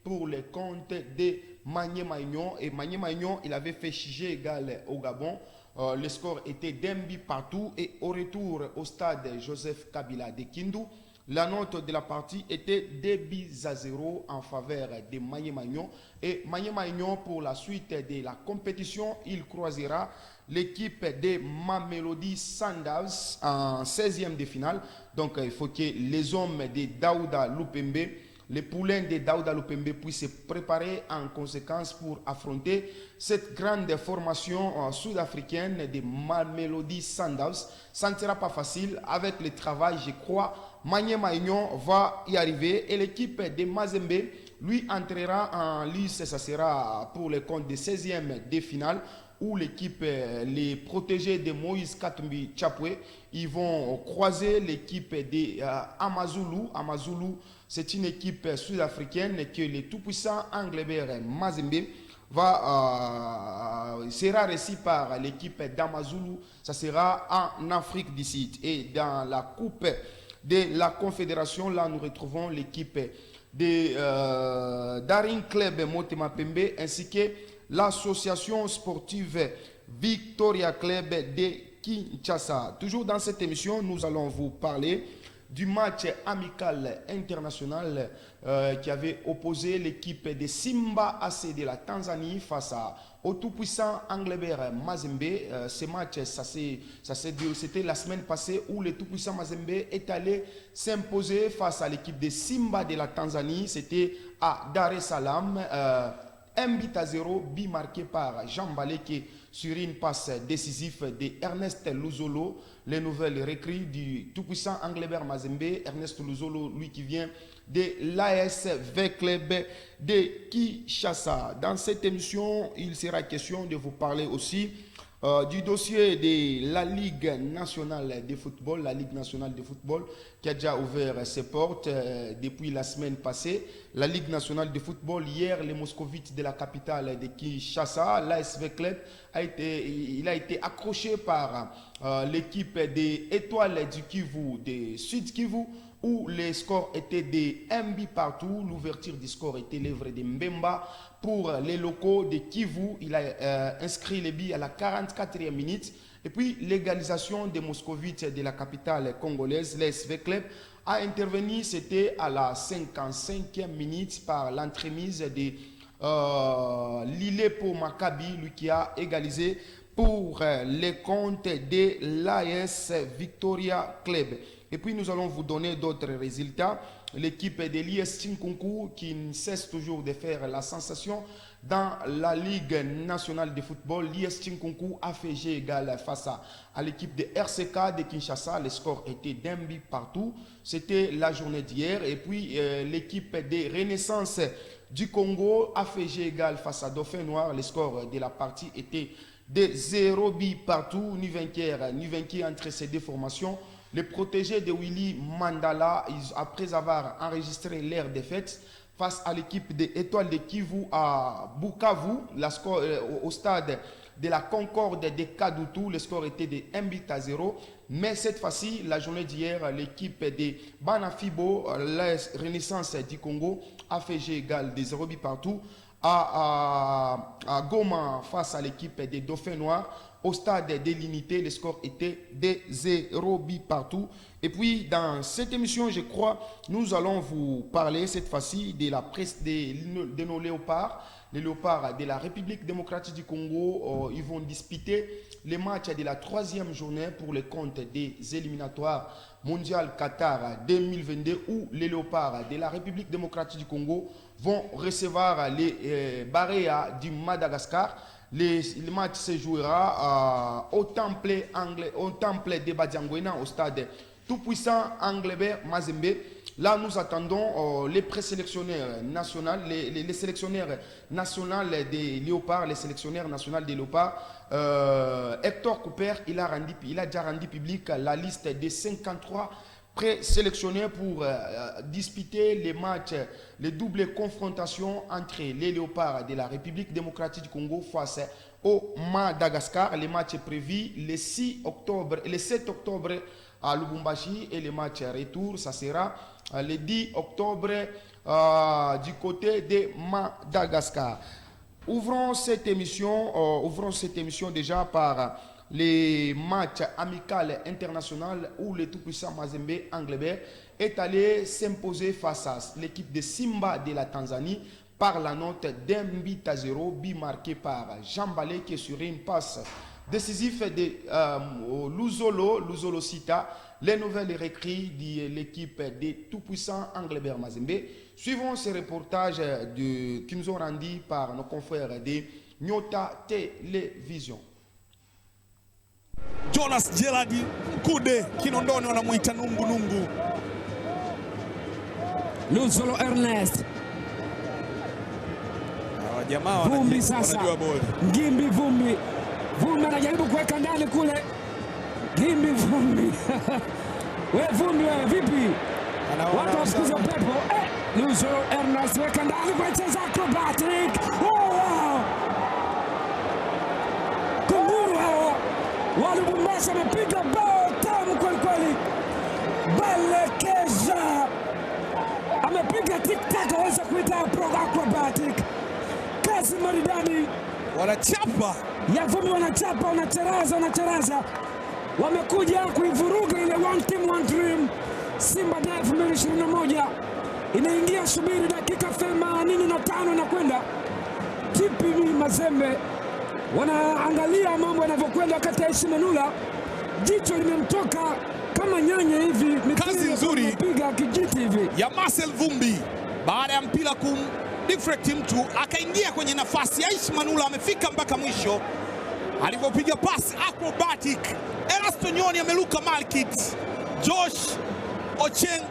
pour le compte de Magné Maignan. Et Magné Maignan, il avait fait Chigé égal au Gabon. Le score était d'un but partout. Et au retour au stade Joseph Kabila de Kindu, la note de la partie était 2-0 en faveur de Magné Maignan. Et Magné Maignan, pour la suite de la compétition, il croisera l'équipe de Mamelodi Sundowns en 16e de finale. Donc, il faut que les hommes de Daouda Lupembe, les poulains de Daouda Lupembe puissent se préparer en conséquence pour affronter cette grande formation sud-africaine de Mamelodi Sundowns. Ça ne sera pas facile. Avec le travail, je crois, Magné Maignan va y arriver. Et l'équipe de Mazembe, lui, entrera en lice. Ça sera pour le compte de 16e de finale, où l'équipe, les protégés de Moïse Katumbi Chapwe, ils vont croiser l'équipe de Amazulu. Amazulu, c'est une équipe sud-africaine que le tout-puissant Anglebert Mazembe sera reçu par l'équipe d'Amazulu. Ça sera en Afrique du Sud. Et dans la coupe de la Confédération, là, nous retrouvons l'équipe de Daring Club Motema Pembe ainsi que l'association sportive Victoria Club de Kinshasa. Toujours dans cette émission, nous allons vous parler du match amical international qui avait opposé l'équipe de Simba AC de la Tanzanie face au tout-puissant Anglebert Mazembe. Ce match, c'était la semaine passée où le tout-puissant Mazembe est allé s'imposer face à l'équipe de Simba de la Tanzanie. C'était à Dar es Salaam. 1-0, but marqué par Jean Baleke sur une passe décisive de Ernest Luzolo, les nouvelles recrues du tout-puissant Anglebert Mazembe. Ernest Luzolo, lui qui vient de l'ASV Club de Kinshasa. Dans cette émission, il sera question de vous parler aussi du dossier de la Ligue nationale de football, la Ligue nationale de football qui a déjà ouvert ses portes depuis la semaine passée. La Ligue nationale de football, hier, les Moscovites de la capitale de Kinshasa, l'ASV Club, a été accroché par l'équipe des Étoiles du Kivu, de Sud Kivu, où les scores étaient de 1 but partout. L'ouverture du score était l'œuvre de Mbemba pour les locaux de Kivu. Il a inscrit les buts à la 44e minute. Et puis l'égalisation des Moscovites de la capitale congolaise, l'SV Club, a intervenu, c'était à la 55e minute par l'entremise de Lilepo Maccabi, lui qui a égalisé pour les comptes de l'AS Victoria Club. Et puis nous allons vous donner d'autres résultats. L'équipe de l'IS Tinkunku qui ne cesse toujours de faire la sensation dans la Ligue nationale de football. L'IS Tinkunku a fait jeu égal face à l'équipe de RCK de Kinshasa. Le score était d'un but partout. C'était la journée d'hier. Et puis l'équipe de Renaissance du Congo a fait jeu égal face à Dauphin Noir. Le score de la partie était de 0 but partout. Ni vainqueur, ni vaincu entre ces deux formations. Les protégés de Willy Mandala, après avoir enregistré leur défaite face à l'équipe des Étoiles de Kivu à Bukavu, au stade de la Concorde de Kadutu, le score était de 1-0. Mais cette fois-ci, la journée d'hier, l'équipe de Banafibo, la Renaissance du Congo, a fait jeu égal de 0 but partout à Goma face à l'équipe des Dauphins Noirs. Au stade de l'unité, le score était de 0 but partout. Et puis, dans cette émission, je crois, nous allons vous parler cette fois-ci de la presse de nos léopards. Les léopards de la République démocratique du Congo, ils vont disputer les matchs de la 3e journée pour le compte des éliminatoires mondial Qatar 2022 où les léopards de la République démocratique du Congo vont recevoir les Baréas du Madagascar. Le match se jouera au temple de Badiangwena, au stade tout-puissant Anglebert Mazembe. Là, nous attendons les présélectionnaires nationaux, les sélectionnaires nationaux des léopards, les sélectionnaires nationaux des léopards. Hector Cooper, il a déjà rendu public la liste des 53 présélectionnés pour disputer les matchs, les doubles confrontations entre les léopards de la République démocratique du Congo face au Madagascar. Les matchs prévus le 6 octobre, le 7 octobre à Lubumbashi et le match retour, ça sera le 10 octobre du côté de Madagascar. Ouvrons cette émission déjà par les matchs amicaux internationaux où le tout-puissant Mazembe Anglebert est allé s'imposer face à l'équipe de Simba de la Tanzanie par la note d'1-0, but marqué par Jean Balé qui est sur une passe décisive de Luzolo Sita, les nouvelles recrues de l'équipe de tout-puissant Anglebert Mazembe. Suivons ce reportage qui nous ont rendu par nos confrères de Nyota Télévision. Jonas Jeladi Mkude Kinondoni wanamuita Numbu. Luzolo Ernest. Jamaa Vumbi sasa. Ngimbi Vumbi. Vumbi anajaribu kuweka ndani kule. Ngimbi Vumbi. Wewe Vumbi wewe vipi? Watu wasikiza pepo. Luzolo Ernest weka ndani kwa cheza acrobatic. Wow! Kunguru hao. Walibumbashi amepiga bao tamu kweli. Balekeza. Amepiga tic-tac aweza kuita acrobatic. Kazi maridadi. Wanachapa. Ya Vumbi wanachapa, wanacharaza. Wamekuja kuivuruga ile one team one dream. Simba Day 2021 inaingia, subiri dakika 85 na kwenda. TP Mazembe wanaangalia mambo yanavyokwenda kati ya Manula. Jicho limemtoka kama nyanya hivi. Kazi nzuri piga kijiti hivi ya Marcel Vumbi baada ya mpira deflect mtu akaingia kwenye nafasi ya Manula, amefika mpaka mwisho alivyopiga pasi acrobatic. Erasto Nyoni ameluka Malkit. Josh Ocheng